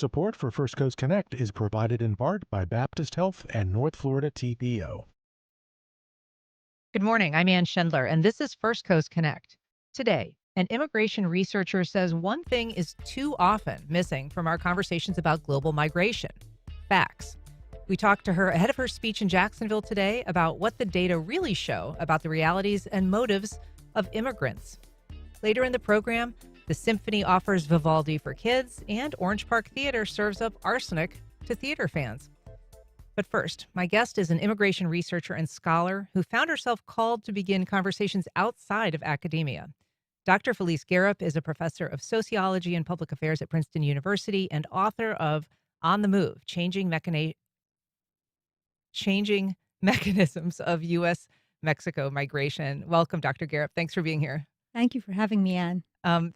Support for First Coast Connect is provided in part by Baptist Health and North Florida TPO. Good morning. I'm Ann Schindler, and this is First Coast Connect. Today, an immigration researcher says one thing is too often missing from our conversations about global migration: facts. We talked to her ahead of her speech in Jacksonville today about what the data really show about the realities and motives of immigrants. Later in the program, the symphony offers Vivaldi for kids, and Orange Park Theater serves up arsenic to theater fans. But first, my guest is an immigration researcher and scholar who found herself called to begin conversations outside of academia. Dr. Filiz Garip is a professor of sociology and public affairs at Princeton University and author of On the Move: Changing Mechanisms of U.S. Mexico Migration. Welcome, Dr. Garip. Thanks for being here. Thank you for having me, Anne.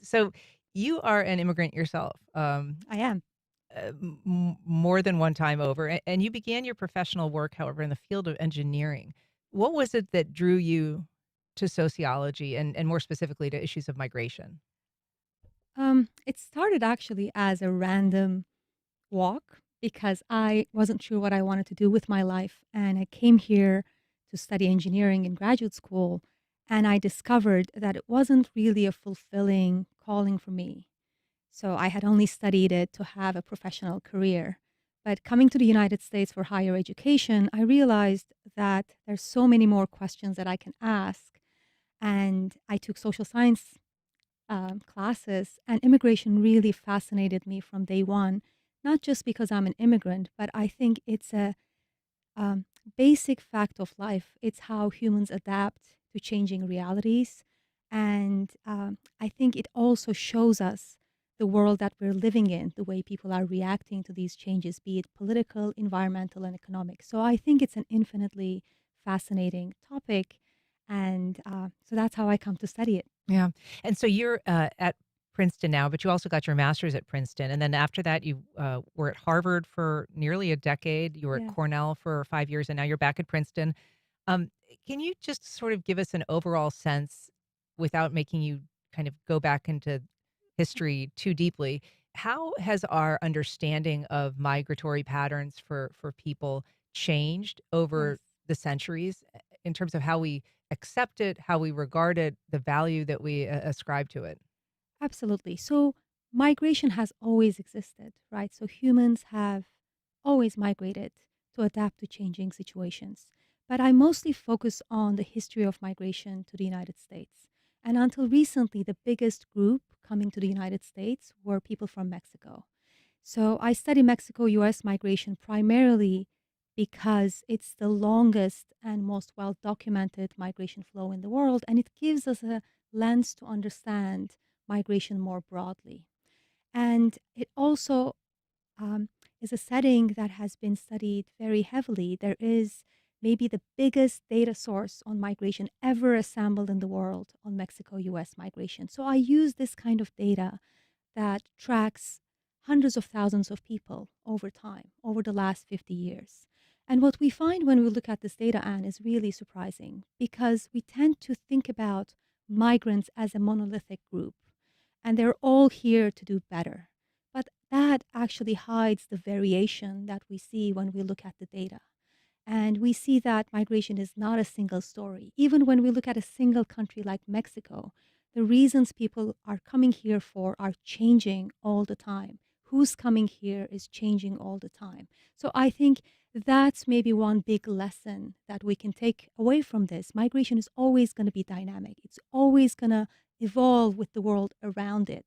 So you are an immigrant yourself. I am. More than one time over. And you began your professional work, however, in the field of engineering. What was it that drew you to sociology and more specifically to issues of migration? It started actually as a random walk because I wasn't sure what I wanted to do with my life. And I came here to study engineering in graduate school. And I discovered that it wasn't really a fulfilling calling for me. So I had only studied it to have a professional career. But coming to the United States for higher education, I realized that there's so many more questions that I can ask. And I took social science classes, and immigration really fascinated me from day one, not just because I'm an immigrant, but I think it's a um, basic fact of life. It's how humans adapt to changing realities. And I think it also shows us the world that we're living in, the way people are reacting to these changes, be it political, environmental, and economic. So I think it's an infinitely fascinating topic. And so that's how I come to study it. Yeah. And so you're at Princeton now, but you also got your master's at Princeton. And then after that, you were at Harvard for nearly a decade. You were at Yes. Cornell for 5 years, and now you're back at Princeton. Um, can you just sort of give us an overall sense, without making you kind of go back into history too deeply? How has our understanding of migratory patterns for people changed over Yes. the centuries in terms of how we accept it, how we regard it, the value that we ascribe to it? Absolutely. So migration has always existed, right? So humans have always migrated to adapt to changing situations. But I mostly focus on the history of migration to the United States. And until recently, the biggest group coming to the United States were people from Mexico. So I study Mexico-U.S. migration primarily because it's the longest and most well documented migration flow in the world, and it gives us a lens to understand migration more broadly. And it also is a setting that has been studied very heavily. There is maybe the biggest data source on migration ever assembled in the world on Mexico-U.S. migration. So I use this kind of data that tracks hundreds of thousands of people over time, over the last 50 years. And what we find when we look at this data, Anne, is really surprising because we tend to think about migrants as a monolithic group, and they're all here to do better. But that actually hides the variation that we see when we look at the data. And we see that migration is not a single story. Even when we look at a single country like Mexico, the reasons people are coming here for are changing all the time. Who's coming here is changing all the time. So I think that's maybe one big lesson that we can take away from this. Migration is always going to be dynamic, it's always going to evolve with the world around it.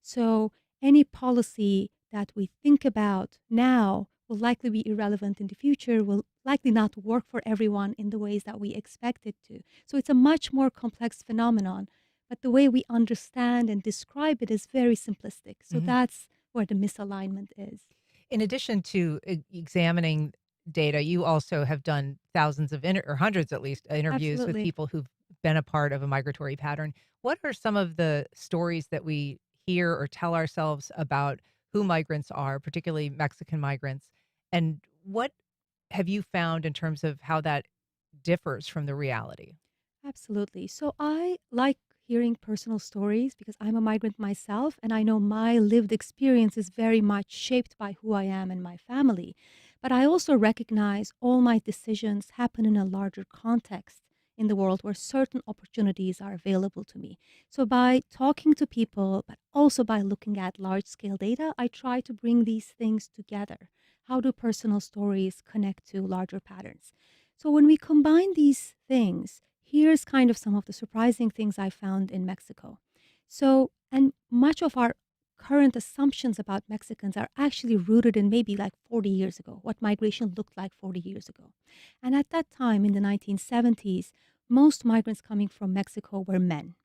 So any policy that we think about now will likely be irrelevant in the future, will likely not work for everyone in the ways that we expect it to. So it's a much more complex phenomenon, but the way we understand and describe it is very simplistic. So Mhm. that's where the misalignment is. In addition to examining data, you also have done thousands of or hundreds at least interviews with Absolutely. people who've been a part of a migratory pattern. What are some of the stories that we hear or tell ourselves about who migrants are, particularly Mexican migrants? And what have you found in terms of how that differs from the reality? Absolutely. So I like hearing personal stories because I'm a migrant myself and I know my lived experience is very much shaped by who I am and my family. But I also recognize all my decisions happen in a larger context in the world where certain opportunities are available to me. So by talking to people, but also by looking at large scale data, I try to bring these things together. How do personal stories connect to larger patterns? So when we combine these things, here's kind of some of the surprising things I found in Mexico. So, and much of our current assumptions about Mexicans are actually rooted in maybe like 40 years ago, what migration looked like 40 years ago. And at that time in the 1970s, most migrants coming from Mexico were men.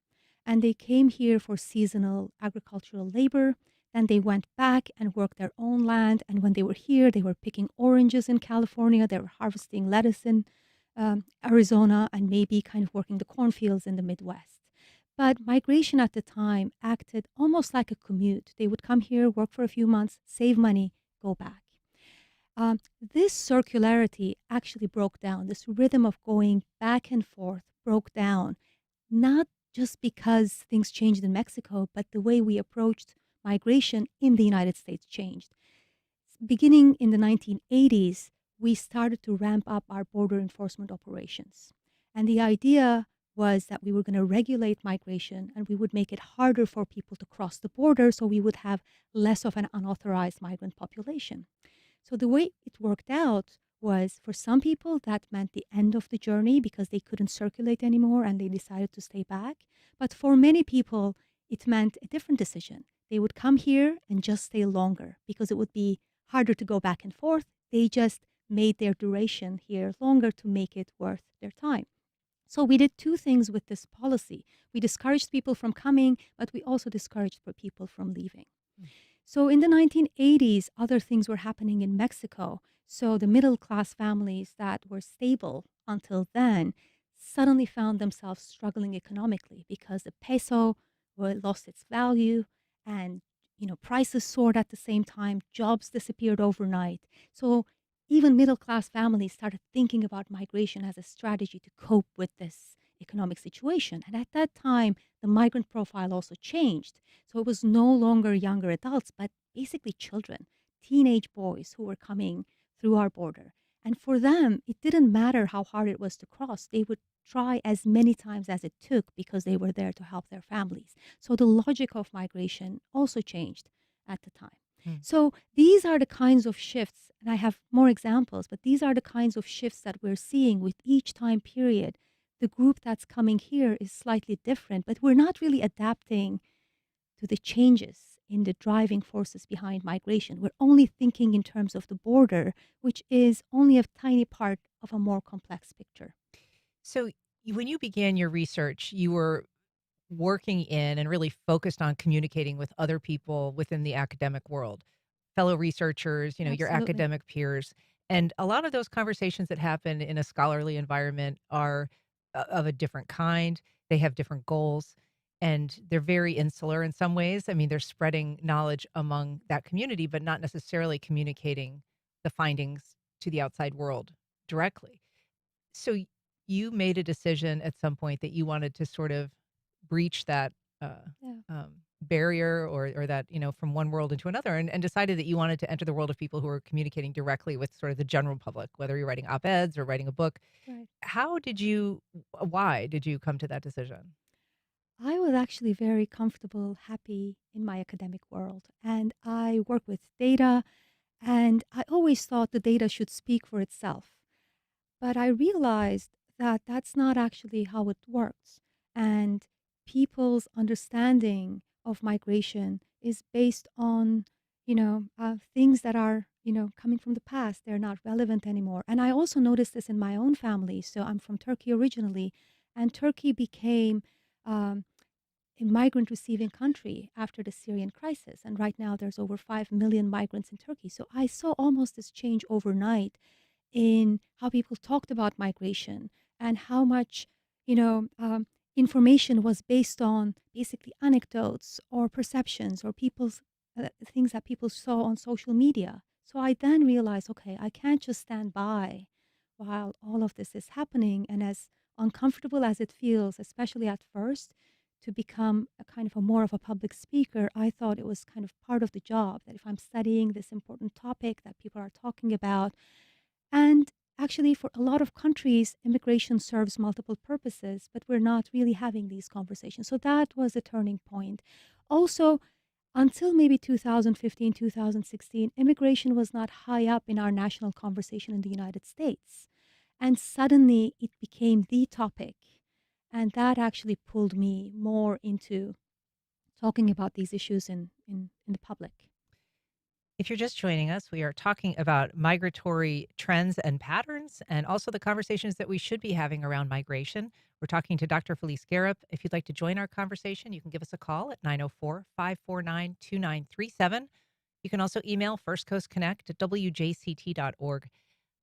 And they came here for seasonal agricultural labor. Then they went back and worked their own land. And when they were here, they were picking oranges in California. They were harvesting lettuce in Arizona and maybe kind of working the cornfields in the Midwest. But migration at the time acted almost like a commute. They would come here, work for a few months, save money, go back. This circularity actually broke down. This rhythm of going back and forth broke down, not just because things changed in Mexico, but the way we approached migration in the United States changed. Beginning in the 1980s, we started to ramp up our border enforcement operations. And the idea was that we were going to regulate migration and we would make it harder for people to cross the border so we would have less of an unauthorized migrant population. So the way it worked out was for some people that meant the end of the journey because they couldn't circulate anymore and they decided to stay back. But for many people, it meant a different decision. They would come here and just stay longer because it would be harder to go back and forth. They just made their duration here longer to make it worth their time. So we did two things with this policy. We discouraged people from coming, but we also discouraged for people from leaving. So in the 1980s, other things were happening in Mexico. So the middle class families that were stable until then suddenly found themselves struggling economically because the peso lost its value and prices soared at the same time, jobs disappeared overnight. So even middle class families started thinking about migration as a strategy to cope with this economic situation. And at that time, the migrant profile also changed. So it was no longer younger adults, but basically children, teenage boys who were coming through our border. And for them, it didn't matter how hard it was to cross. They would try as many times as it took because they were there to help their families. So the logic of migration also changed at the time. So these are the kinds of shifts, and I have more examples, but these are the kinds of shifts that we're seeing with each time period. The group that's coming here is slightly different, but we're not really adapting to the changes in the driving forces behind migration. We're only thinking in terms of the border, which is only a tiny part of a more complex picture. So when you began your research, you were working in and really focused on communicating with other people within the academic world, fellow researchers, your Absolutely. academic peers. And a lot of those conversations that happen in a scholarly environment are of a different kind. They have different goals and they're very insular in some ways. I mean, they're spreading knowledge among that community, but not necessarily communicating the findings to the outside world directly. So you made a decision at some point that you wanted to sort of breach that uh, Yeah. barrier or that, from one world into another and decided that you wanted to enter the world of people who are communicating directly with sort of the general public, whether you're writing op-eds or writing a book. Right. Why did you come to that decision? I was actually very comfortable, happy in my academic world. And I work with data, and I always thought the data should speak for itself. But I realized that that's not actually how it works. And people's understanding of migration is based on, things that are, coming from the past. They're not relevant anymore. And I also noticed this in my own family. So I'm from Turkey originally, and Turkey became um, a migrant receiving country after the Syrian crisis. And right now there's over 5 million migrants in Turkey. So I saw almost this change overnight in how people talked about migration and how much, you know, um, information was based on basically anecdotes or perceptions or people's things that people saw on social media. So I then realized, okay, I can't just stand by while all of this is happening. And as uncomfortable as it feels, especially at first, to become a kind of a more of a public speaker, I thought it was kind of part of the job that if I'm studying this important topic that people are talking about, and actually for a lot of countries, immigration serves multiple purposes, but we're not really having these conversations. So that was a turning point. Also, until maybe 2015, 2016, immigration was not high up in our national conversation in the United States. And suddenly it became the topic. And that actually pulled me more into talking about these issues in the public. If you're just joining us, we are talking about migratory trends and patterns, and also the conversations that we should be having around migration. We're talking to Dr. Filiz Garip. If you'd like to join our conversation, you can give us a call at 904-549-2937. You can also email First Coast Connect at WJCT.org,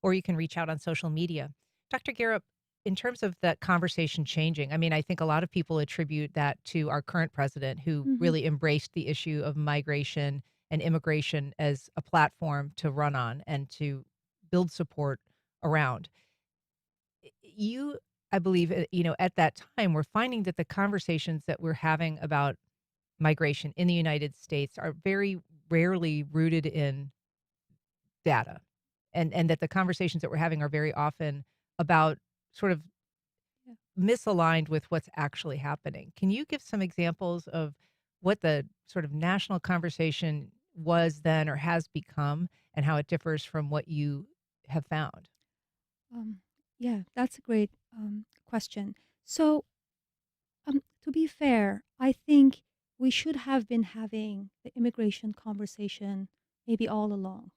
or you can reach out on social media. Dr. Garip, in terms of that conversation changing, I mean, I think a lot of people attribute that to our current president, who Hmm. really embraced the issue of migration and immigration as a platform to run on and to build support around. You, I believe, at that time, we're finding that the conversations that we're having about migration in the United States are very rarely rooted in data, and that the conversations that we're having are very often about sort of Yeah. misaligned with what's actually happening. Can you give some examples of what the sort of national conversation was then or has become, and how it differs from what you have found? Um, yeah, that's a great question. So, to be fair, I think we should have been having the immigration conversation maybe all along.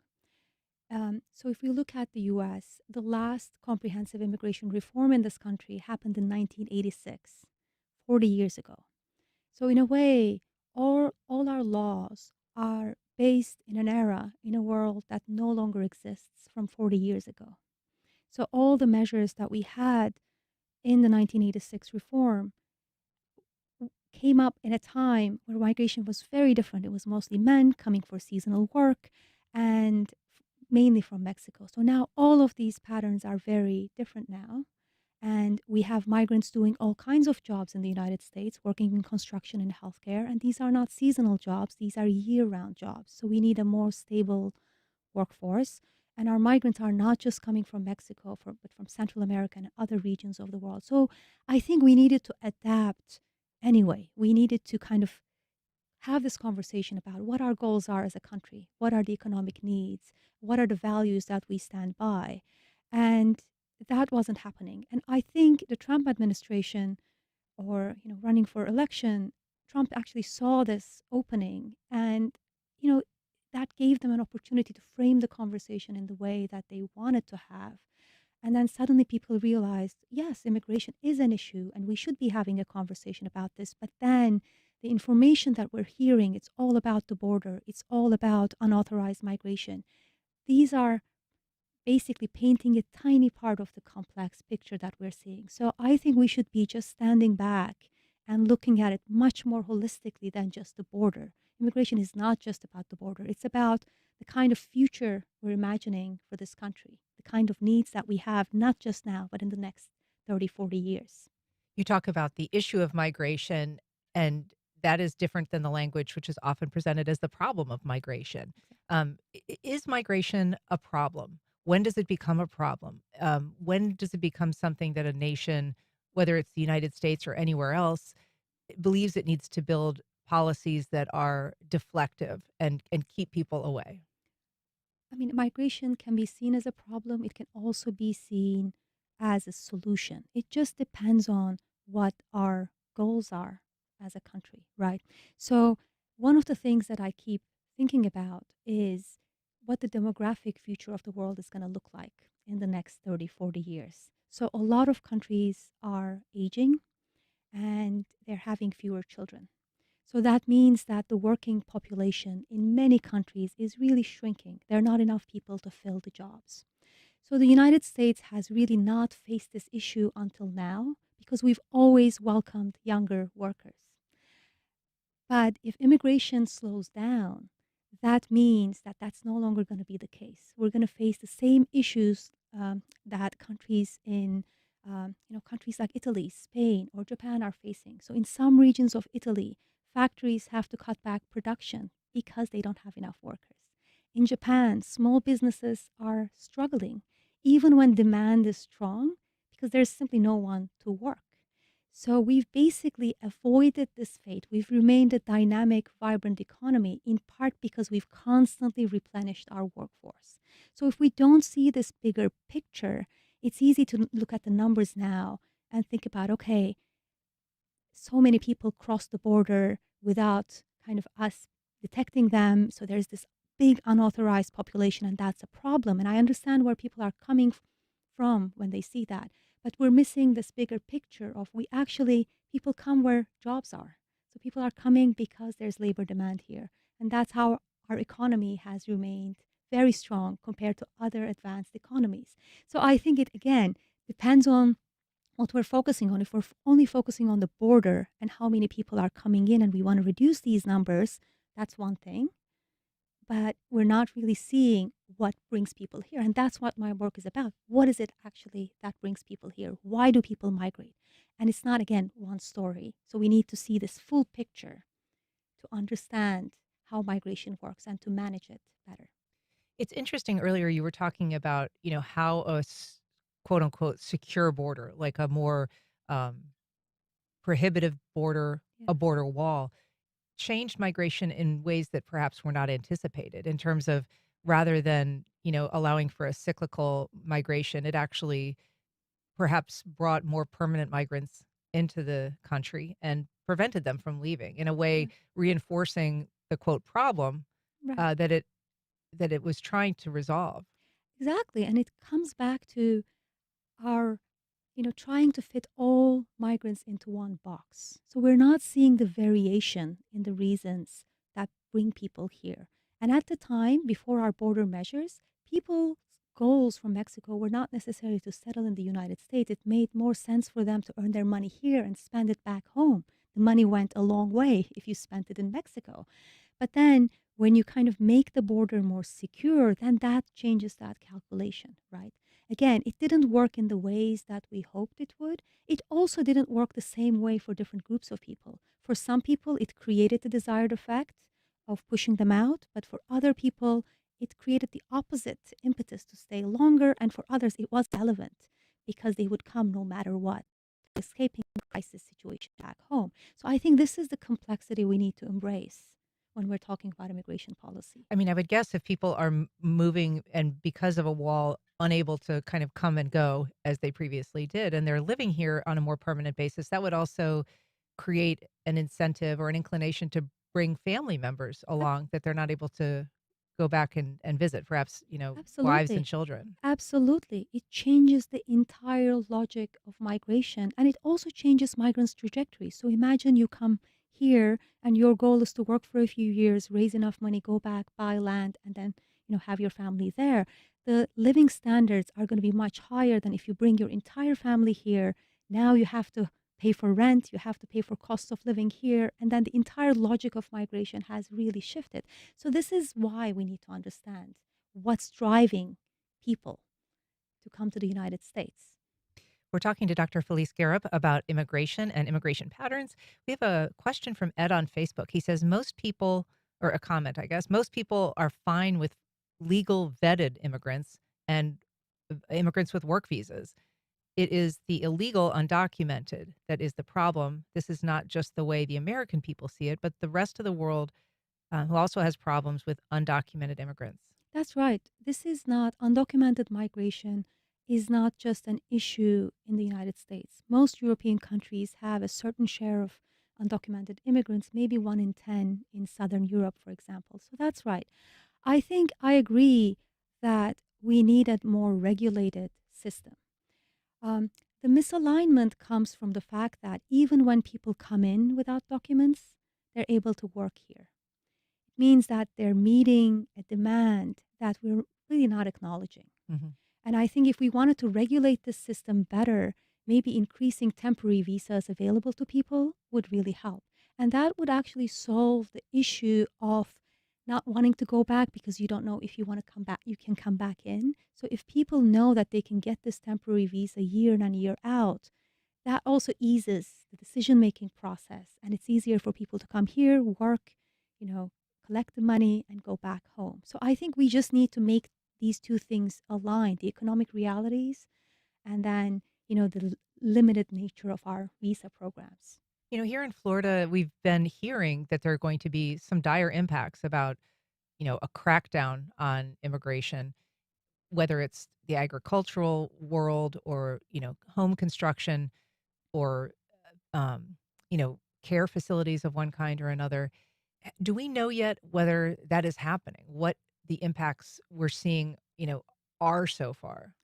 So, if we look at the US, the last comprehensive immigration reform in this country happened in 1986, 40 years ago. So, in a way, all our laws are based in an era, in a world that no longer exists from 40 years ago. So, all the measures that we had in the 1986 reform came up in a time where migration was very different. It was mostly men coming for seasonal work and mainly from Mexico. So now all of these patterns are very different now. And we have migrants doing all kinds of jobs in the United States, working in construction and healthcare. And these are not seasonal jobs, these are year round jobs. So we need a more stable workforce. And our migrants are not just coming from Mexico, but from Central America and other regions of the world. So I think we needed to adapt anyway. We needed to kind of have this conversation about what our goals are as a country, what are the economic needs, what are the values that we stand by. And that wasn't happening. And I think the Trump administration or running for election, Trump actually saw this opening and you know that gave them an opportunity to frame the conversation in the way that they wanted to have. And then suddenly people realized, yes, immigration is an issue and we should be having a conversation about this. But then the information that we're hearing, it's all about the border, it's all about unauthorized migration. These are basically painting a tiny part of the complex picture that we're seeing. So I think we should be just standing back and looking at it much more holistically than just the border. Immigration is not just about the border, it's about the kind of future we're imagining for this country, the kind of needs that we have, not just now, but in the next 30, 40 years. You talk about the issue of migration, and that is different than the language which is often presented as the problem of migration. Is migration a problem? When does it become a problem? When does it become something that a nation, whether it's the United States or anywhere else, believes it needs to build policies that are deflective and keep people away? I mean, migration can be seen as a problem. It can also be seen as a solution. It just depends on what our goals are as a country, right? So, one of the things that I keep thinking about is what the demographic future of the world is going to look like in the next 30, 40 years. So, a lot of countries are aging and they're having fewer children. So that means that the working population in many countries is really shrinking. There are not enough people to fill the jobs. So the United States has really not faced this issue until now because we've always welcomed younger workers. But if immigration slows down, that means that that's no longer going to be the case. We're going to face the same issues that countries in countries like Italy, Spain, or Japan are facing. So in some regions of Italy, factories have to cut back production because they don't have enough workers. In Japan, small businesses are struggling, even when demand is strong, because there's simply no one to work. So we've basically avoided this fate. We've remained a dynamic, vibrant economy in part because we've constantly replenished our workforce. So if we don't see this bigger picture, it's easy to look at the numbers now and think about, okay, so many people cross the border without kind of us detecting them. So there's this big unauthorized population, and that's a problem. And I understand where people are coming from when they see that. But we're missing this bigger picture of people come where jobs are. So people are coming because there's labor demand here. And that's how our economy has remained very strong compared to other advanced economies. So I think it, again, depends on what we're focusing on. If we're only focusing on the border and how many people are coming in and we want to reduce these numbers, that's one thing. But we're not really seeing what brings people here. And that's what my work is about. What is it actually that brings people here? Why do people migrate? And it's not, again, one story. So we need to see this full picture to understand how migration works and to manage it better. It's interesting earlier you were talking about, how quote unquote secure border, like a more um, prohibitive border, Yeah. a border wall, changed migration in ways that perhaps were not anticipated in terms of rather than, allowing for a cyclical migration, it actually perhaps brought more permanent migrants into the country and prevented them from leaving in a way, Yeah. reinforcing the quote problem Right. that it was trying to resolve. Exactly. And it comes back to our trying to fit all migrants into one box. So we're not seeing the variation in the reasons that bring people here. And at the time, before our border measures, people's goals from Mexico were not necessarily to settle in the United States. It made more sense for them to earn their money here and spend it back home. The money went a long way if you spent it in Mexico. But then when you kind of make the border more secure, then that changes that calculation, right? Again, it didn't work in the ways that we hoped it would. It also didn't work the same way for different groups of people. For some people, it created the desired effect of pushing them out, but for other people, it created the opposite impetus to stay longer. And for others, it was relevant because they would come no matter what, escaping a crisis situation back home. So I think this is the complexity we need to embrace when we're talking about immigration policy. I mean, I would guess if people are moving and because of a wall, unable to kind of come and go as they previously did, and they're living here on a more permanent basis, that would also create an incentive or an inclination to bring family members along that they're not able to go back and visit, perhaps, wives and Absolutely. children. Absolutely. It changes the entire logic of migration and it also changes migrants' trajectory. So imagine you come here and your goal is to work for a few years, raise enough money, go back, buy land, and then, have your family there. The living standards are going to be much higher than if you bring your entire family here. Now you have to pay for rent, you have to pay for costs of living here, and then the entire logic of migration has really shifted. So this is why we need to understand what's driving people to come to the United States. We're talking to Dr. Filiz Garip about immigration and immigration patterns. We have a question from Ed on Facebook. He says, most people, or a comment, I guess, most people are fine with legal vetted immigrants and immigrants with work visas. It is the illegal undocumented that is the problem. This is not just the way the American people see it, but the rest of the world who also has problems with undocumented immigrants. That's right. This is not undocumented migration is not just an issue in the United States. Most European countries have a certain share of undocumented immigrants, maybe 1 in 10 in Southern Europe, for example. So that's right. I think I agree that we need a more regulated system. Um, the misalignment comes from the fact that even when people come in without documents, they're able to work here. It means that they're meeting a demand that we're really not acknowledging. Mhm. And I think if we wanted to regulate this system better, maybe increasing temporary visas available to people would really help. And that would actually solve the issue of not wanting to go back because you don't know if you want to come back, you can come back in. So if people know that they can get this temporary visa year in and year out, that also eases the decision making process, and it's easier for people to come here, work, you know, collect the money and go back home. So I think we just need to make these two things align, the economic realities and then, the limited nature of our visa programs. Here in Florida, we've been hearing that there are going to be some dire impacts about, a crackdown on immigration, whether it's the agricultural world or, home construction or, um, care facilities of one kind or another. Do we know yet whether that is happening? What the impacts we're seeing, are so far?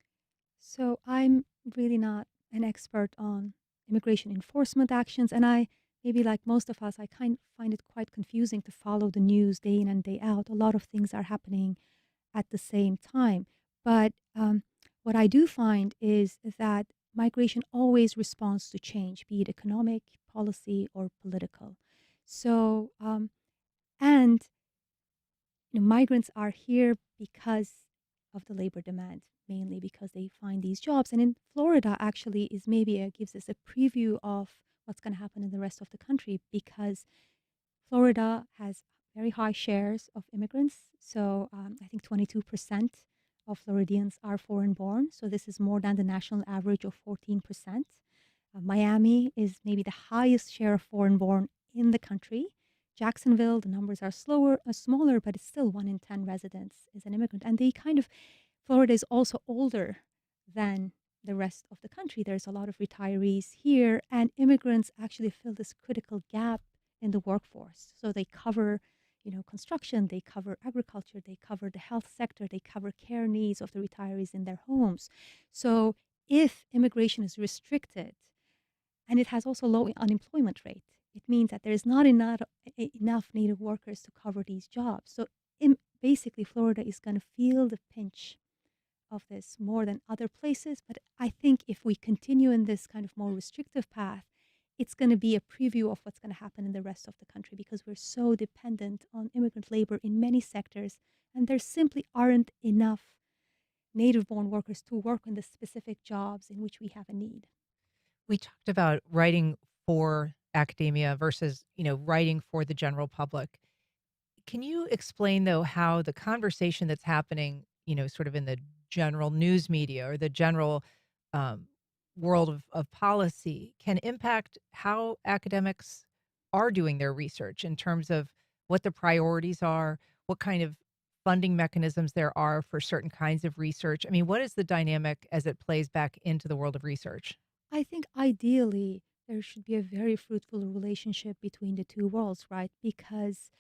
So I'm really not an expert on immigration enforcement actions, and I maybe like most of us, I kind of find it quite confusing to follow the news day in and day out. A lot of things are happening at the same time. But what I do find is that migration always responds to change, be it economic, policy, or political. So, and migrants are here because of the labor demand, mainly because they find these jobs. And in Florida, actually, is maybe gives us a preview of what's going to happen in the rest of the country because Florida has very high shares of immigrants. So I think 22% of Floridians are foreign born. So this is more than the national average of 14%. Miami is maybe the highest share of foreign born in the country. Jacksonville, the numbers are smaller, but it's still 1 in 10 residents is an immigrant. And they kind of, Florida is also older than the rest of the country. There's a lot of retirees here, and immigrants actually fill this critical gap in the workforce. So they cover, construction, they cover agriculture, they cover the health sector, they cover care needs of the retirees in their homes. So if immigration is restricted, and it has also low unemployment rate, it means that there's not enough native workers to cover these jobs. So basically, Florida is going to feel the pinch of this more than other places. But I think if we continue in this kind of more restrictive path, it's going to be a preview of what's going to happen in the rest of the country because we're so dependent on immigrant labor in many sectors, and there simply aren't enough native born workers to work in the specific jobs in which we have a need. We talked about writing for academia versus, writing for the general public. Can you explain though how the conversation that's happening, sort of in the general news media or the general um, world of policy can impact how academics are doing their research in terms of what the priorities are, what kind of funding mechanisms there are for certain kinds of research? I mean, what is the dynamic as it plays back into the world of research? I think ideally there should be a very fruitful relationship between the two worlds, right? Because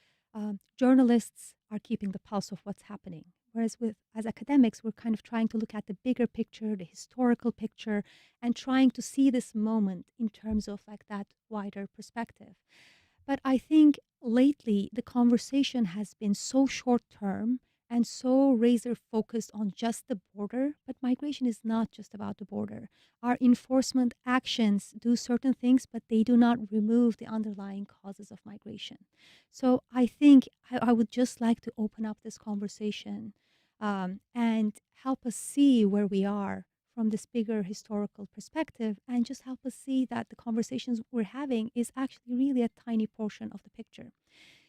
journalists are keeping the pulse of what's happening. Whereas as academics, we're kind of trying to look at the bigger picture, the historical picture, and trying to see this moment in terms of like that wider perspective. But I think lately the conversation has been so short term and so razor focused on just the border. But migration is not just about the border. Our enforcement actions do certain things, but they do not remove the underlying causes of migration. So I think I would just like to open up this conversation and help us see where we are from this bigger historical perspective and just help us see that the conversations we're having is actually really a tiny portion of the picture.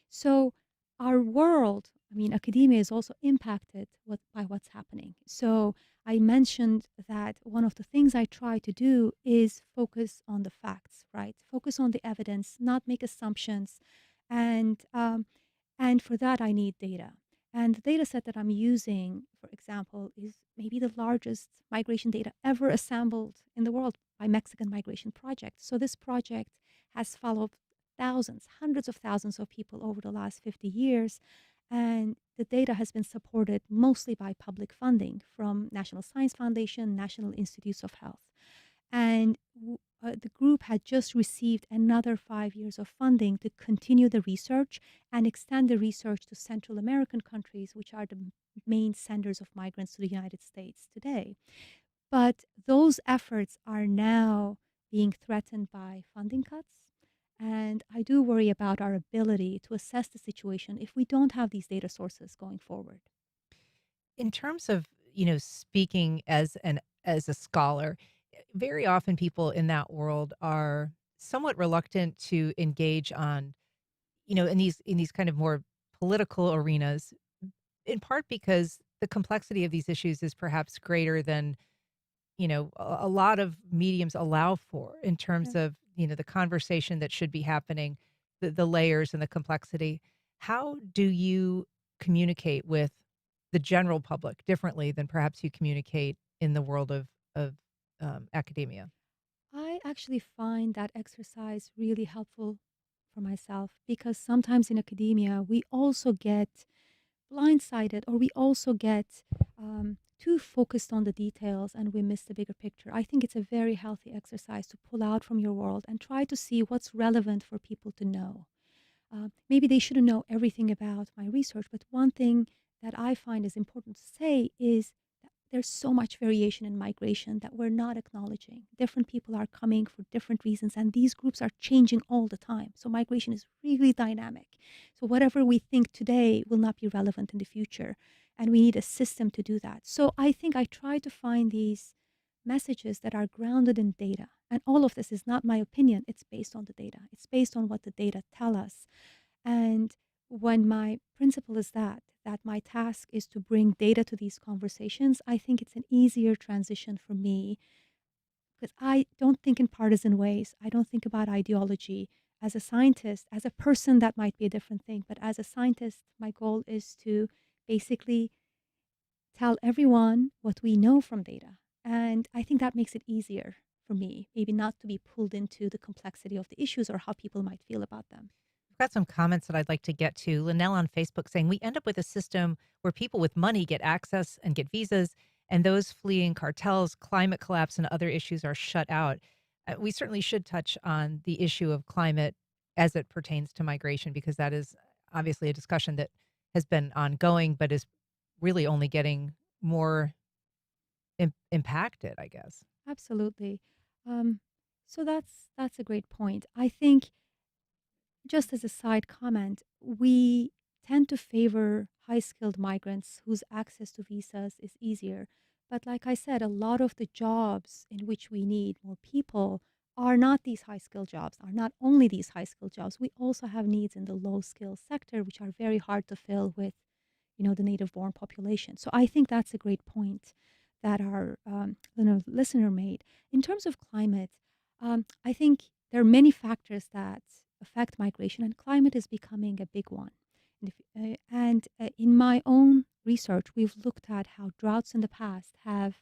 So our world, I mean, academia is also impacted by what's happening. So I mentioned that one of the things I try to do is focus on the facts, right? Focus on the evidence, not make assumptions, and and for that I need data. And the data set that I'm using, for example, is maybe the largest migration data ever assembled in the world by Mexican Migration Project. So this project has followed thousands, hundreds of thousands of people over the last 50 years. And the data has been supported mostly by public funding from National Science Foundation, National Institutes of Health. And the group had just received another 5 years of funding to continue the research and extend the research to Central American countries, which are the main senders of migrants to the United States today. But those efforts are now being threatened by funding cuts And I do worry about our ability to assess the situation if we don't have these data sources going forward. In terms of, speaking as a scholar, very often people in that world are somewhat reluctant to engage on, in these kind of more political arenas, in part because the complexity of these issues is perhaps greater than, a lot of mediums allow for in Yeah. terms of, the conversation that should be happening, the layers and the complexity. How do you communicate with the general public differently than perhaps you communicate in the world of academia? I actually find that exercise really helpful for myself because sometimes in academia, we also get blindsided or we also get too focused on the details and we miss the bigger picture. I think it's a very healthy exercise to pull out from your world and try to see what's relevant for people to know. Maybe they shouldn't know everything about my research, but one thing that I find is important to say is that there's so much variation in migration that we're not acknowledging. Different people are coming for different reasons, and these groups are changing all the time. So migration is really dynamic. So whatever we think today will not be relevant in the future, and we need a system to do that. So I think I try to find these messages that are grounded in data. And all of this is not my opinion, it's based on the data. It's based on what the data tell us. And when my principle is that my task is to bring data to these conversations, I think it's an easier transition for me because I don't think in partisan ways. I don't think about ideology. As a scientist, as a person, that might be a different thing. But as a scientist, my goal is to basically tell everyone what we know from data. And I think that makes it easier for me, maybe not to be pulled into the complexity of the issues or how people might feel about them. I've got some comments that I'd like to get to. Linnell on Facebook saying we end up with a system where people with money get access and get visas, and those fleeing cartels, climate collapse, and other issues are shut out. We certainly should touch on the issue of climate as it pertains to migration, because that is obviously a discussion that has been ongoing, but is really only getting more impacted, I guess. Absolutely. Um, so that's a great point. I think just as a side comment, we tend to favor high skilled migrants whose access to visas is easier. But like I said, a lot of the jobs in which we need more people are not these high skilled jobs, are not only these high skilled jobs. We also have needs in the low skill sector, which are very hard to fill with, the native born population. So I think that's a great point that our listener made. In terms of climate, I think there are many factors that affect migration, and climate is becoming a big one. In my own research, we've looked at how droughts in the past have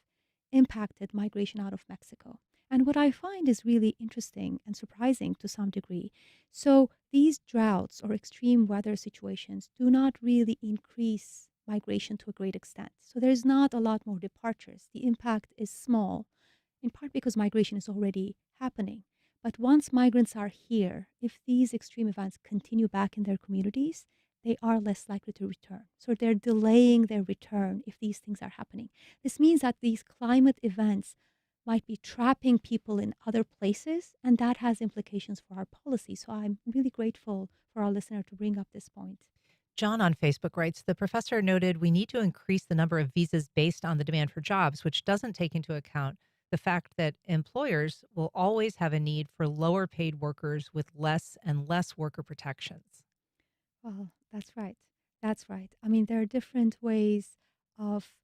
impacted migration out of Mexico. And what I find is really interesting and surprising to some degree. So, these droughts or extreme weather situations do not really increase migration to a great extent. So, there's not a lot more departures. The impact is small, in part because migration is already happening. But once migrants are here, if these extreme events continue back in their communities, they are less likely to return. So they're delaying their return if these things are happening. This means that these climate events might be trapping people in other places, and that has implications for our policy. So I'm really grateful for our listener to bring up this point. John on Facebook writes, the professor noted we need to increase the number of visas based on the demand for jobs, which doesn't take into account the fact that employers will always have a need for lower paid workers with less and less worker protections. Well, that's right. That's right. I mean, there are different ways of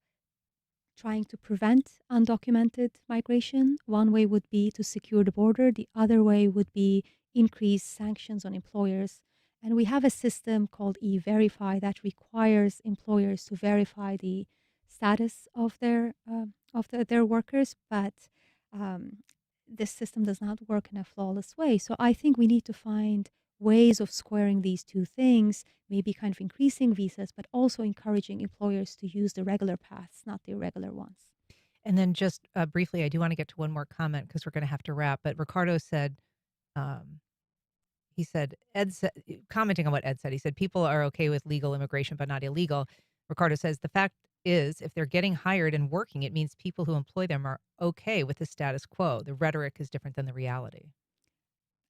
trying to prevent undocumented migration. One way would be to secure the border, the other way would be increase sanctions on employers. And we have a system called E-Verify that requires employers to verify the status of their workers, but um, this system does not work in a flawless way. So I think we need to find ways of squaring these two things, maybe kind of increasing visas, but also encouraging employers to use the regular paths, not the irregular ones. And then just briefly, I do want to get to one more comment because we're going to have to wrap. But Ricardo said, um, he said, commenting on what Ed said, he said, people are okay with legal immigration, but not illegal. Ricardo says, the fact is, if they're getting hired and working, it means people who employ them are okay with the status quo. The rhetoric is different than the reality.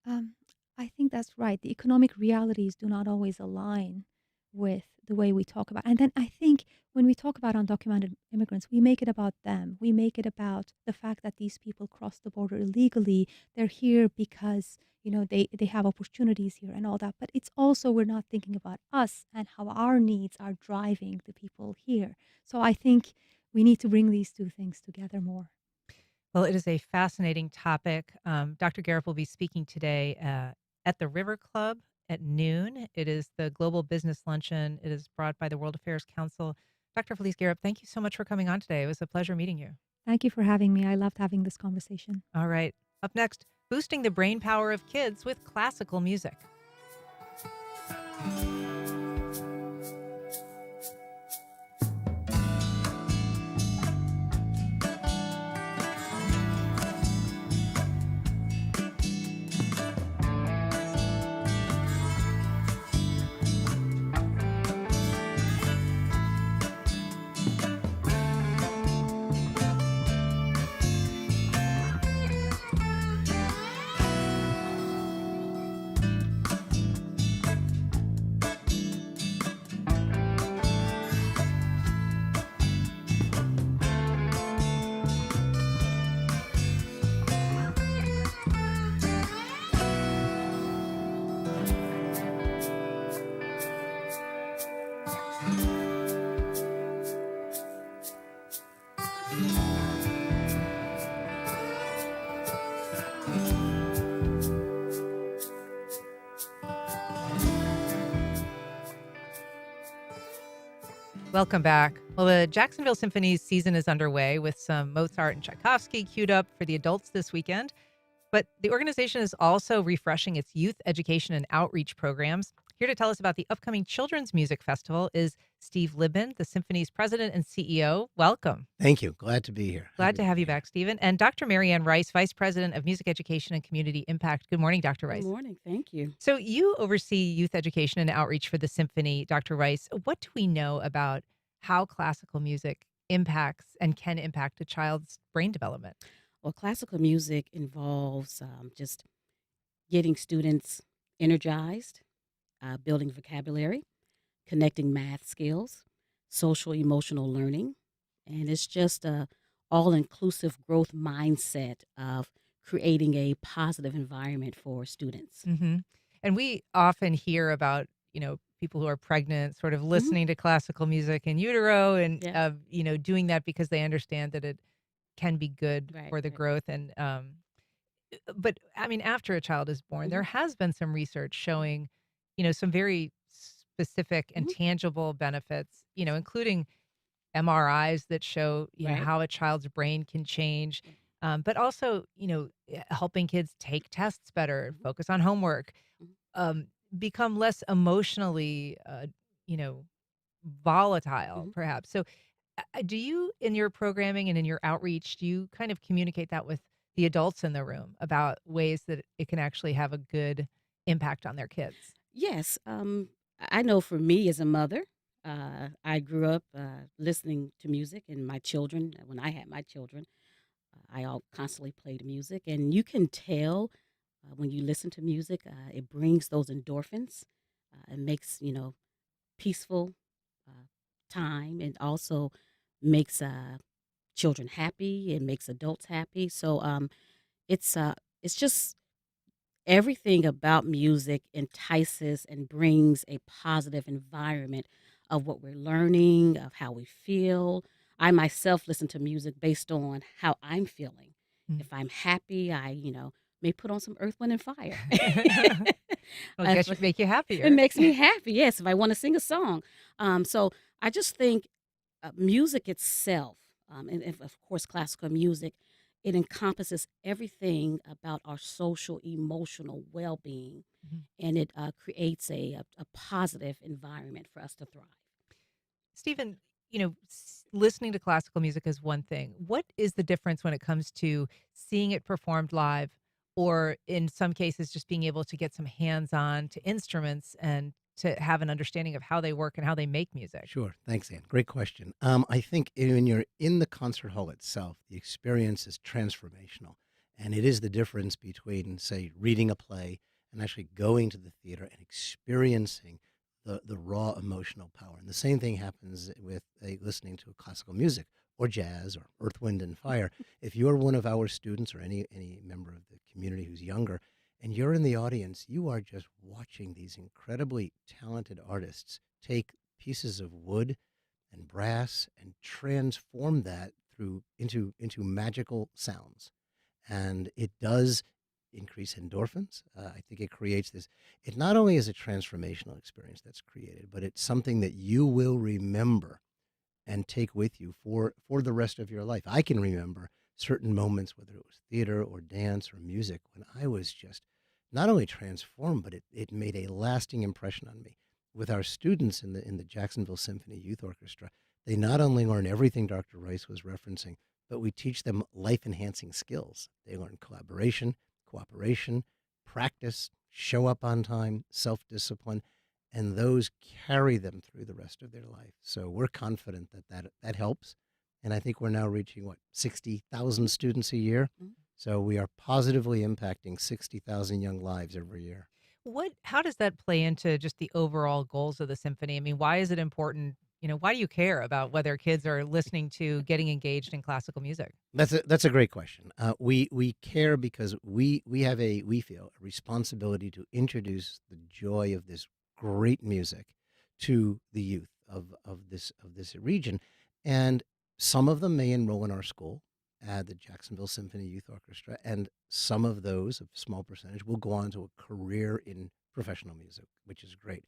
Um, I think that's right. The economic realities do not always align with the way we talk about. And then I think when we talk about undocumented immigrants, we make it about them. We make it about the fact that these people cross the border illegally. They're here because, they have opportunities here and all that. But it's also we're not thinking about us and how our needs are driving the people here. So I think we need to bring these two things together more. Well, it is a fascinating topic. Dr. Garip will be speaking today at the River Club at noon. It is the Global Business Luncheon. It is brought by the World Affairs Council. Dr. Filiz Garip, thank you so much for coming on today. It was a pleasure meeting you. Thank you for having me. I loved having this conversation. All right. Up next, boosting the brain power of kids with classical music. Welcome back. Well, the Jacksonville Symphony's season is underway with some Mozart and Tchaikovsky queued up for the adults this weekend. But the organization is also refreshing its youth education and outreach programs. Here to tell us about the upcoming Children's Music Festival is Steve Libman, the Symphony's president and CEO. Welcome. Thank you. Glad to be here. Glad to have you back, Stephen. And Dr. Marianne Rice, vice president of music education and community impact. Good morning, Dr. Rice. Good morning. Thank you. So you oversee youth education and outreach for the Symphony, Dr. Rice. What do we know about how classical music impacts and can impact a child's brain development? Well, classical music involves just getting students energized, building vocabulary, connecting math skills, social emotional learning, and it's just a all-inclusive growth mindset of creating a positive environment for students. Mm-hmm. And we often hear about, people who are pregnant sort of listening to classical music in utero and, Yeah. doing that because they understand that it can be good Right, for the right. growth. And, but I mean, after a child is born, there has been some research showing, some very specific and Mhm. tangible benefits, including MRIs that show, Right. how a child's brain can change. But also, helping kids take tests better, focus on homework, Mhm. become less emotionally, you know, volatile, Mhm. perhaps. So, do you, in your programming and in your outreach, do you kind of communicate that with the adults in the room about ways that it can actually have a good impact on their kids? Yes, I know for me as a mother, I grew up listening to music, and my children, when I had my children, I all constantly played music, and you can tell when you listen to music, it brings those endorphins. It makes peaceful uh, time, and also makes children happy. It makes adults happy. So it's just everything about music entices and brings a positive environment of what we're learning, of how we feel. I myself listen to music based on how I'm feeling. Mm. If I'm happy, I may put on some Earth, Wind, and Fire. Well, I guess If- make you it happier. makes me happy, yes, if I want to sing a song. So I just think music itself, and of course classical music, it encompasses everything about our social emotional well-being, Mhm. and it creates a positive environment for us to thrive. Stephen, listening to classical music is one thing. What is the difference when it comes to seeing it performed live, or in some cases, just being able to get some hands on to instruments and to have an understanding of how they work and how they make music? Sure. Thanks, Ann. Great question. I think when you're in the concert hall itself, the experience is transformational. And it is the difference between, say, reading a play and actually going to the theater and experiencing the raw emotional power. And the same thing happens with listening to classical music or jazz or Earth, Wind, and Fire. If you're one of our students or any member of the community who's younger, and you're in the audience, you are just watching these incredibly talented artists take pieces of wood and brass and transform that into magical sounds. And it does increase endorphins. I think it creates this. It not only is a transformational experience that's created, but it's something that you will remember and take with you for the rest of your life. I can remember certain moments, whether it was theater or dance or music, when I was just not only transformed, but it made a lasting impression on me. With our students in the Jacksonville Symphony Youth Orchestra, they not only learn everything Dr. Rice was referencing, but we teach them life-enhancing skills. They learn collaboration, cooperation, practice, show up on time, self-discipline, and those carry them through the rest of their life. So we're confident that helps. And I think we're now reaching, 60,000 students a year. Mhm. So we are positively impacting 60,000 young lives every year. How does that play into just the overall goals of the symphony? I mean, why is it important? Why do you care about whether kids are listening to getting engaged in classical music? That's a great question. We care because we feel a responsibility to introduce the joy of this great music to the youth of this region, and some of them may enroll in our school at the Jacksonville Symphony Youth Orchestra, and some of those, a small percentage, will go on to a career in professional music, which is great.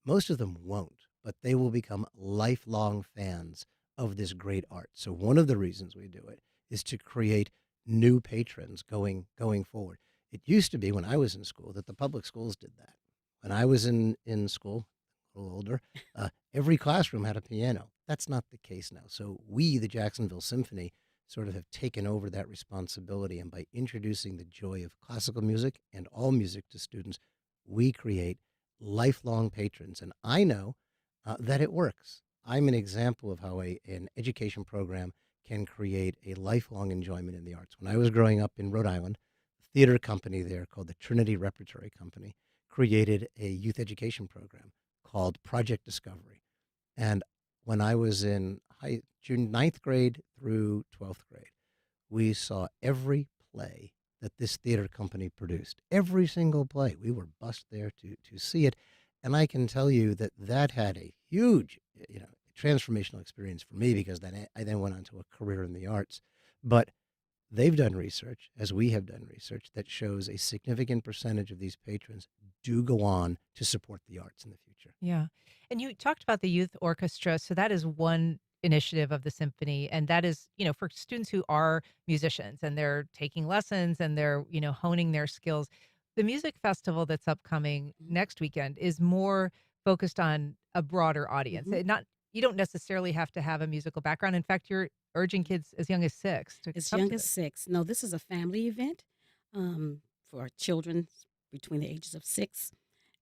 Most of them won't, but they will become lifelong fans of this great art. So one of the reasons we do it is to create new patrons going forward. It used to be when I was in school that the public schools did that. When I was in school, a little older, every classroom had a piano. That's not the case now. So we, the Jacksonville Symphony, sort of have taken over that responsibility. And by introducing the joy of classical music and all music to students, we create lifelong patrons. And I know that it works. I'm an example of how an education program can create a lifelong enjoyment in the arts. When I was growing up in Rhode Island, a theater company there called the Trinity Repertory Company created a youth education program called Project Discovery. And when I was in ninth grade through 12th grade, we saw every play that this theater company produced. Every single play. We were bussed there to see it. And I can tell you that had a huge, transformational experience for me, because then I then went on to a career in the arts. But they've done research, as we have done research, that shows a significant percentage of these patrons do go on to support the arts in the future. Yeah. And you talked about the youth orchestra. So that is one initiative of the symphony. And that is, for students who are musicians and they're taking lessons and they're, honing their skills. The music festival that's upcoming Mhm. next weekend is more focused on a broader audience. Mhm. You don't necessarily have to have a musical background. In fact, you're urging kids as young as 6 to As come young to as this. 6. No, this is a family event for children between the ages of 6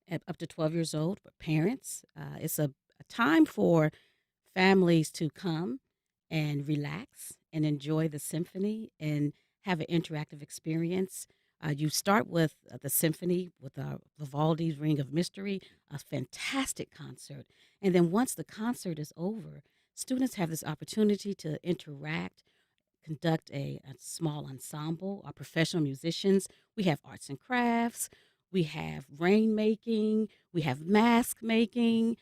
and up to 12 years old, but parents. It's a time for families to come and relax and enjoy the symphony and have an interactive experience. You start with the symphony with Vivaldi's Ring of Mystery, a fantastic concert. And then once the concert is over, students have this opportunity to interact, conduct a small ensemble, our professional musicians. We have arts and crafts, we have rainmaking, we have mask making,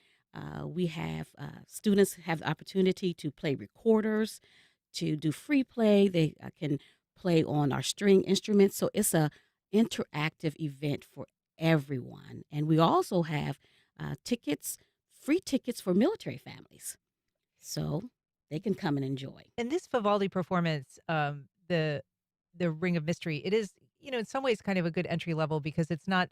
we have students have the opportunity to play recorders, to do free play. They can play on our string instruments. So it's a interactive event for everyone. And we also have tickets, free tickets for military families. So they can come and enjoy. And this Vivaldi performance, the Ring of Mystery, it is, in some ways kind of a good entry level because it's not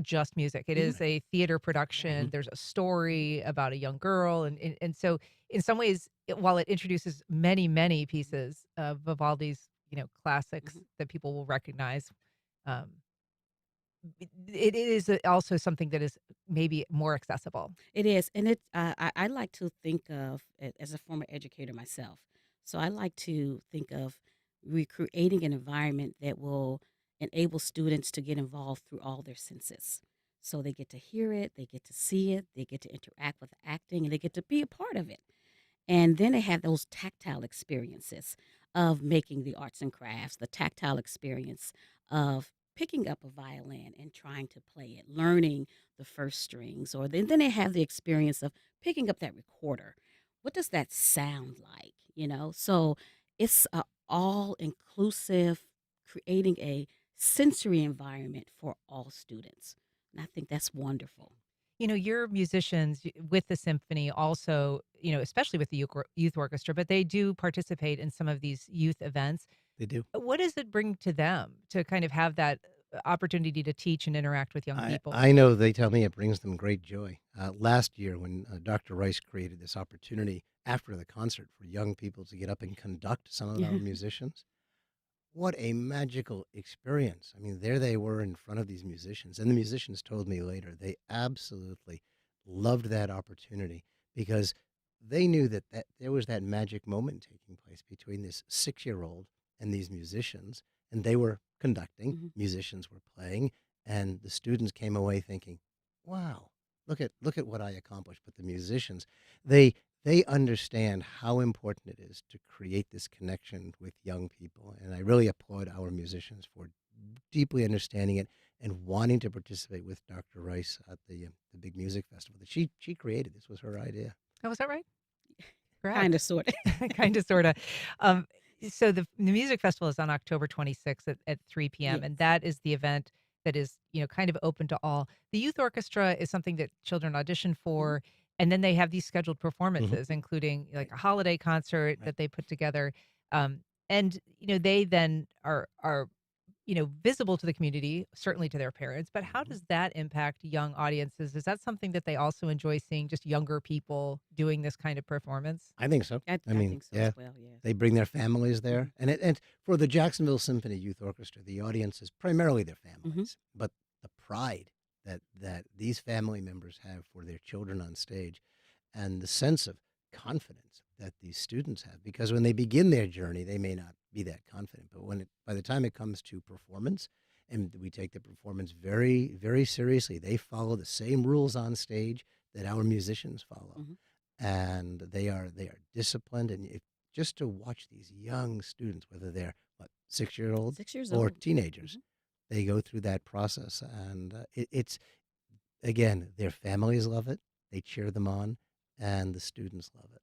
just music. It Mhm. is a theater production. Mhm. There's a story about a young girl, and so in some ways, while it introduces many many pieces of Vivaldi's classics Mhm. that people will recognize, um, it is also something that is maybe more accessible. It is, and I like to think of it as a former educator myself. So I like to think of recreating an environment that will enable students to get involved through all their senses. So they get to hear it, they get to see it, they get to interact with the acting, and they get to be a part of it. And then they have those tactile experiences of making the arts and crafts, the tactile experience of picking up a violin and trying to play it, learning the first strings, or then they have the experience of picking up that recorder. What does that sound like? So it's a all inclusive, creating a sensory environment for all students. And I think that's wonderful. Your musicians with the symphony also, especially with the youth orchestra, but they do participate in some of these youth events. They do. What does it bring to them to kind of have that opportunity to teach and interact with young people? I know they tell me it brings them great joy. Last year, when Dr. Rice created this opportunity after the concert for young people to get up and conduct some of our musicians, what a magical experience. I mean, there they were in front of these musicians. And the musicians told me later they absolutely loved that opportunity because they knew that there was that magic moment taking place between this 6-year-old and these musicians. And they were conducting, musicians were playing, and the students came away thinking, wow, look at what I accomplished. But the musicians, they understand how important it is to create this connection with young people. And I really applaud our musicians for deeply understanding it and wanting to participate with Dr. Rice at the big music festival that she created. This was her idea. Oh, was that right? Kind of, sort of. Kind of, sort of. So the music festival is on October 26th at 3 p.m. Yes. And that is the event that is, kind of open to all. The youth orchestra is something that children audition for. And then they have these scheduled performances, including like a holiday concert that they put together. And, they then are visible to the community, certainly to their parents. But how does that impact young audiences? Is that something that they also enjoy seeing, just younger people doing this kind of performance? I think so. I think so as well, yes. They bring their families there. And for the Jacksonville Symphony Youth Orchestra, the audience is primarily their families. But the pride that these family members have for their children on stage and the sense of confidence that these students have, because when they begin their journey, they may not be that confident, but by the time it comes to performance, and we take the performance very, very seriously, they follow the same rules on stage that our musicians follow, and they are disciplined. And just to watch these young students, whether they're 6-year-olds 6 years or old. teenagers, they go through that process, and it's again, their families love it, they cheer them on, and the students love it.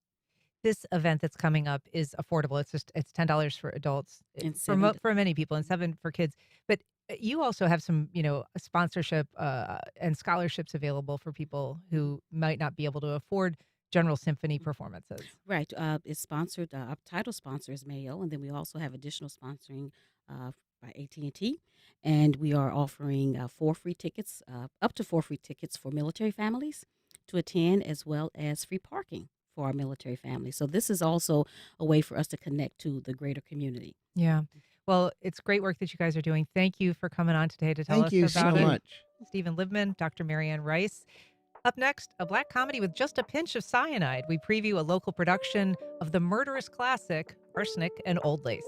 This event that's coming up is affordable. It's $10 for adults, And for many people, and $7 for kids. But you also have some, sponsorship and scholarships available for people who might not be able to afford general symphony performances. Right. It's sponsored. Our title sponsor is Mayo, and then we also have additional sponsoring by AT&T, and we are offering 4 free tickets, up to 4 free tickets for military families to attend, as well as free parking for our military families. So this is also a way for us to connect to the greater community. Yeah. Well, it's great work that you guys are doing. Thank you for coming on today to tell Thank us you about so it. much. Stephen Libman, Dr. Marianne Rice. Up next, a Black comedy with just a pinch of cyanide. We preview a local production of the murderous classic, Arsenic and Old Lace.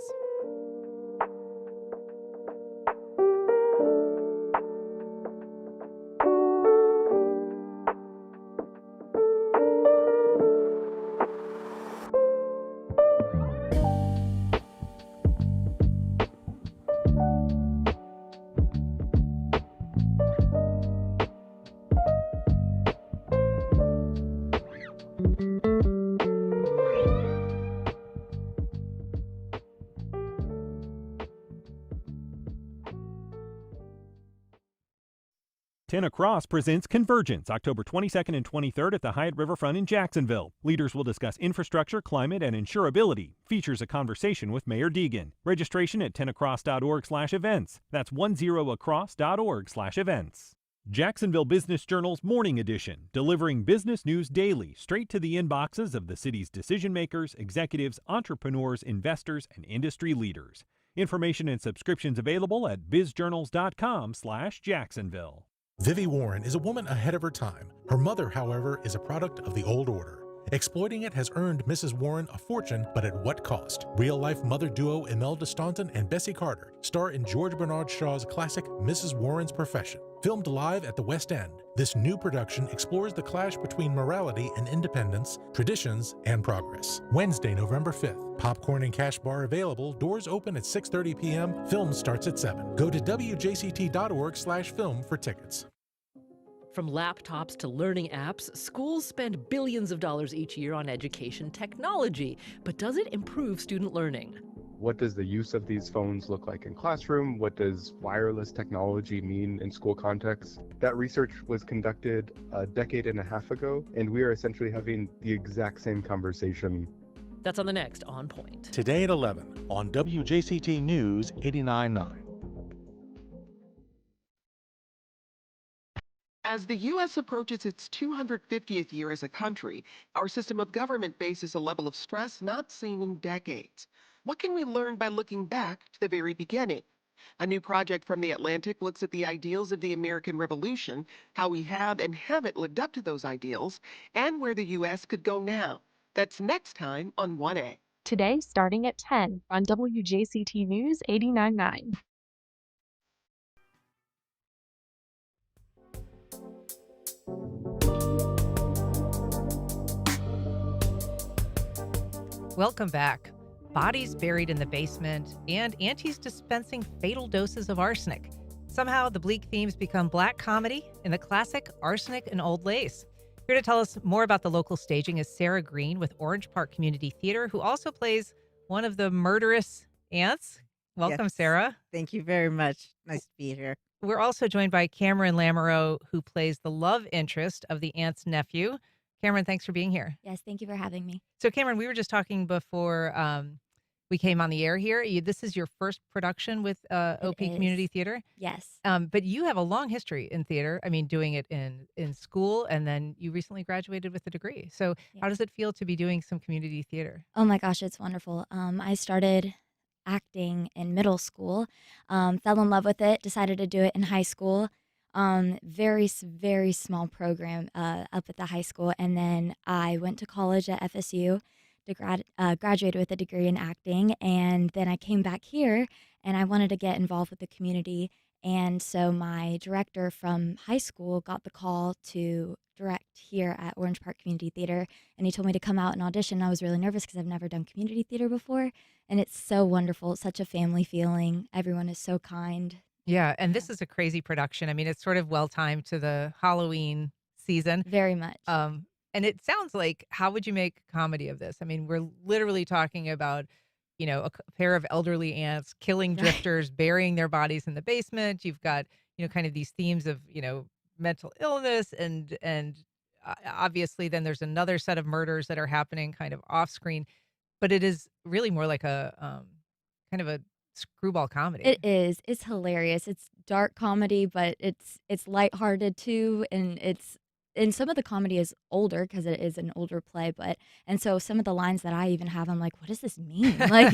Across presents Convergence, October 22nd and 23rd at the Hyatt Riverfront in Jacksonville. Leaders will discuss infrastructure, climate, and insurability. Features a conversation with Mayor Deegan. Registration at 10across.org/events. That's 10across.org/events. Jacksonville Business Journal's Morning Edition, delivering business news daily straight to the inboxes of the city's decision makers, executives, entrepreneurs, investors, and industry leaders. Information and subscriptions available at bizjournals.com/Jacksonville. Vivi Warren is a woman ahead of her time. Her mother, however, is a product of the old order. Exploiting it has earned Mrs. Warren a fortune, but at what cost? Real-life mother duo Imelda Staunton and Bessie Carter star in George Bernard Shaw's classic Mrs. Warren's Profession. Filmed live at the West End, this new production explores the clash between morality and independence, traditions and progress. Wednesday, November 5th. Popcorn and cash bar available. Doors open at 6:30 p.m. Film starts at 7. Go to wjct.org/film for tickets. From laptops to learning apps, schools spend billions of dollars each year on education technology. But does it improve student learning? What does the use of these phones look like in classroom? What does wireless technology mean in school contexts? That research was conducted a decade and a half ago, and we are essentially having the exact same conversation. That's on the next On Point. Today at 11 on WJCT News 89.9. As the U.S. approaches its 250th year as a country, our system of government faces a level of stress not seen in decades. What can we learn by looking back to the very beginning? A new project from The Atlantic looks at the ideals of the American Revolution, how we have and haven't lived up to those ideals, and where the U.S. could go now. That's next time on 1A. Today, starting at 10 on WJCT News 89.9. Welcome back. Bodies buried in the basement and aunties dispensing fatal doses of arsenic. Somehow the bleak themes become black comedy in the classic Arsenic and Old Lace. Here to tell us more about the local staging is Sarah Green with Orange Park Community Theater, who also plays one of the murderous aunts. Welcome, Yes. Sarah. Thank you very much. Nice to be here. We're also joined by Cameron Lamoureux, who plays the love interest of the aunt's nephew. Cameron, thanks for being here. Yes, thank you for having me. So, Cameron, we were just talking before we came on the air here. This is your first production with OP is. Community Theater. Yes. But you have a long history in theater. I mean, doing it in school, and then you recently graduated with a degree. So how does it feel to be doing some community theater? Oh my gosh, it's wonderful. I started acting in middle school, fell in love with it, decided to do it in high school. Very small program up at the high school. And then I went to college at FSU to graduate with a degree in acting. And then I came back here and I wanted to get involved with the community. And so my director from high school got the call to direct here at Orange Park Community Theater. And he told me to come out and audition. I was really nervous because I've never done community theater before. And it's so wonderful. It's such a family feeling. Everyone is so kind. Yeah, and this is a crazy production. I mean, it's sort of well-timed to the Halloween season. Very much. And it sounds like, how would you make comedy of this? I mean, we're literally talking about, a pair of elderly aunts killing drifters, burying their bodies in the basement. You've got, kind of these themes of, mental illness and obviously then there's another set of murders that are happening kind of off screen. But it is really more like a kind of a screwball comedy. It is. It's hilarious. It's dark comedy, but it's lighthearted too, and some of the comedy is older because it is an older play, and so some of the lines that I even have, I'm like, what does this mean? Like,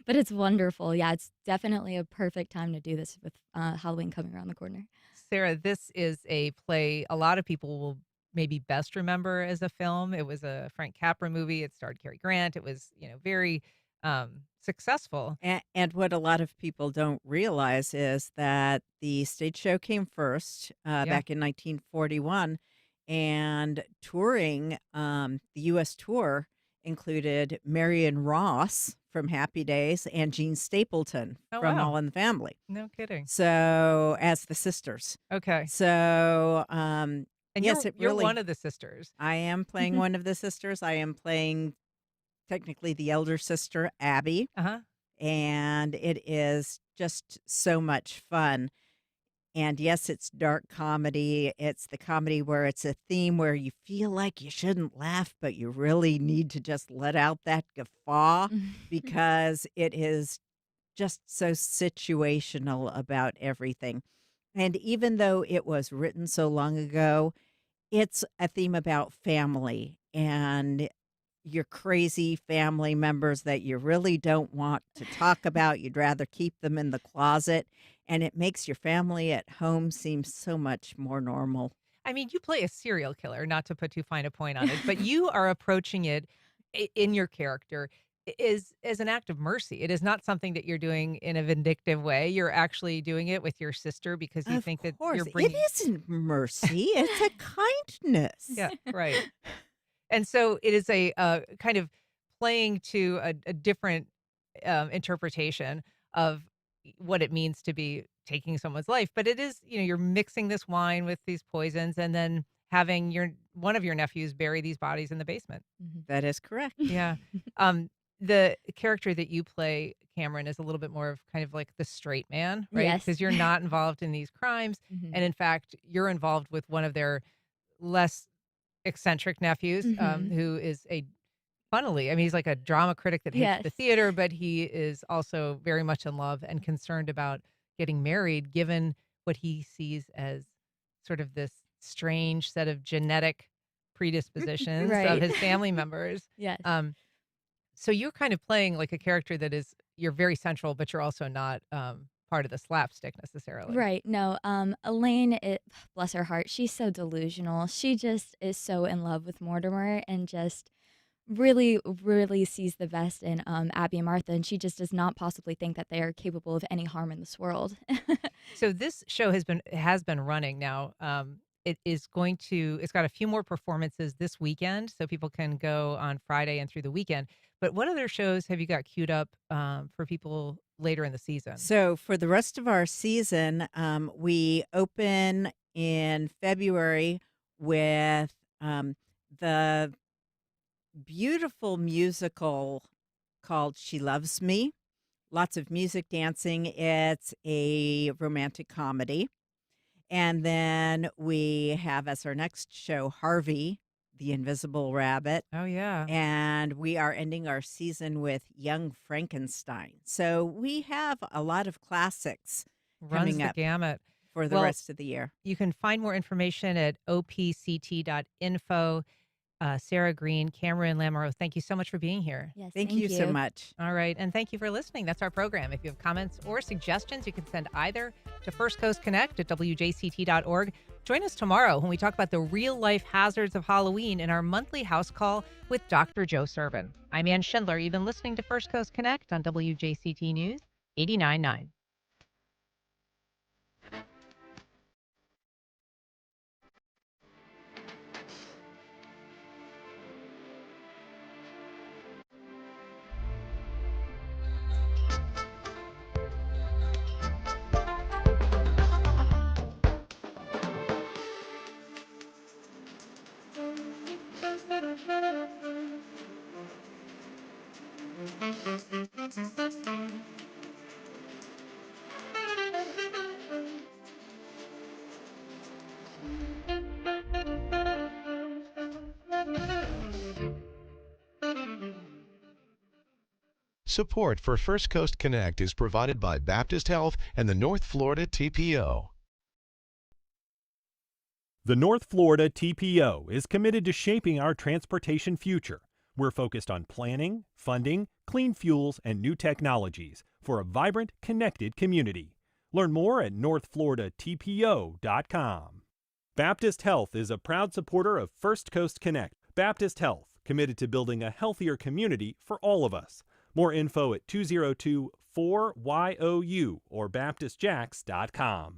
but it's wonderful. Yeah, it's definitely a perfect time to do this with Halloween coming around the corner. Sarah, this is a play a lot of people will maybe best remember as a film. It was a Frank Capra movie. It starred Cary Grant. It was, very successful. And what a lot of people don't realize is that the stage show came first back in 1941, and touring, the U.S. tour included Marion Ross from Happy Days and Jean Stapleton from wow. All in the Family. No kidding. So, as the sisters. Okay. So, And yes, you're one of the sisters. I am playing one of the sisters. I am playing technically the elder sister, Abby. And it is just so much fun. And yes, it's dark comedy. It's the comedy where it's a theme where you feel like you shouldn't laugh, but you really need to just let out that guffaw because it is just so situational about everything. And even though it was written so long ago, it's a theme about family and your crazy family members that you really don't want to talk about. You'd rather keep them in the closet. And it makes your family at home seem so much more normal. I mean, you play a serial killer, not to put too fine a point on it, but you are approaching it in your character is as an act of mercy. It is not something that you're doing in a vindictive way. You're actually doing it with your sister because you Of think that course, you're it bringing. isn't mercy, it's a kindness. Yeah, right. And so it is a kind of playing to a different interpretation of what it means to be taking someone's life. But it is, you're mixing this wine with these poisons and then having one of your nephews bury these bodies in the basement. That is correct. Yeah. The character that you play, Cameron, is a little bit more of kind of like the straight man, right? Yes. Because you're not involved in these crimes. And in fact, you're involved with one of their less eccentric nephews, who is funnily, I mean, he's like a drama critic that hates the Yes. theater, but he is also very much in love and concerned about getting married, given what he sees as sort of this strange set of genetic predispositions Right. of his family members. Yes. So you're kind of playing like a character that you're very central, but you're also not part of the slapstick necessarily. Right. No, Elaine, bless her heart, she's so delusional. She just is so in love with Mortimer and just really, really sees the best in Abby and Martha, and she just does not possibly think that they are capable of any harm in this world. So this show has been running now. It's got a few more performances this weekend, so people can go on Friday and through the weekend. But what other shows have you got queued up for people later in the season? So for the rest of our season, we open in February with the beautiful musical called She Loves Me. Lots of music, dancing. It's a romantic comedy. And then we have as our next show Harvey, the Invisible Rabbit. Oh, yeah. And we are ending our season with Young Frankenstein. So we have a lot of classics Runs coming the up gamut for the rest of the year. You can find more information at opct.info. Sarah Green, Cameron Lamoureux, thank you so much for being here. Yes, Thank you so much. All right. And thank you for listening. That's our program. If you have comments or suggestions, you can send either to First Coast Connect at WJCT.org. Join us tomorrow when we talk about the real life hazards of Halloween in our monthly house call with Dr. Joe Servin. I'm Ann Schindler. You've been listening to First Coast Connect on WJCT News 89.9. Support for First Coast Connect is provided by Baptist Health and the North Florida TPO. The North Florida TPO is committed to shaping our transportation future. We're focused on planning, funding, clean fuels, and new technologies for a vibrant, connected community. Learn more at northfloridatpo.com. Baptist Health is a proud supporter of First Coast Connect. Baptist Health, committed to building a healthier community for all of us. More info at 202-4YOU or baptistjacks.com.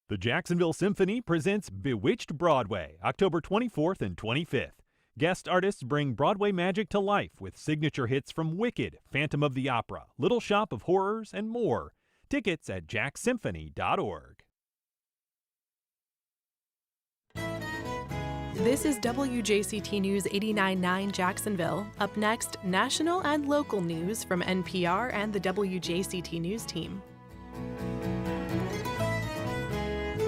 The Jacksonville Symphony presents Bewitched Broadway, October 24th and 25th. Guest artists bring Broadway magic to life with signature hits from Wicked, Phantom of the Opera, Little Shop of Horrors, and more. Tickets at jacksymphony.org. This is WJCT News 89.9 Jacksonville. Up next, national and local news from NPR and the WJCT News team.